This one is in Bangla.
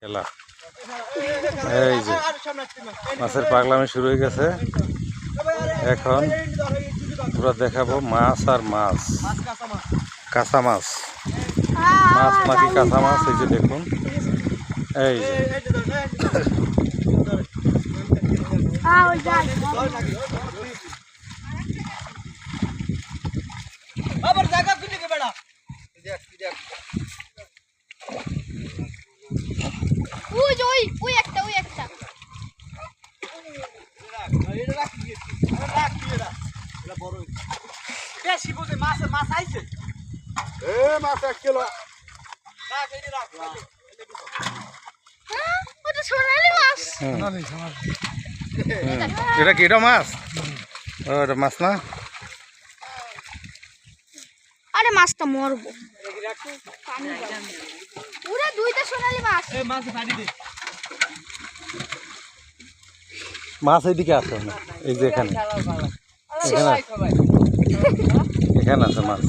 খেলা এই যে মাছের পাগলামি শুরু হয়ে গেছে। এখন পুরো দেখাবো মাছ আর মাছ, কাঁচা মাছ, মাছ নাকি কাঁচা মাছ। এই যে দেখুন, এই যে এটা কি, এটা মাছ? এটা মাছ না? আরে মাছটা মরবো। পুরো দুইটা সোনালী মাছ। মাছ এইদিকে আছে না, এই যে এখানে এখানে আছে মাছ।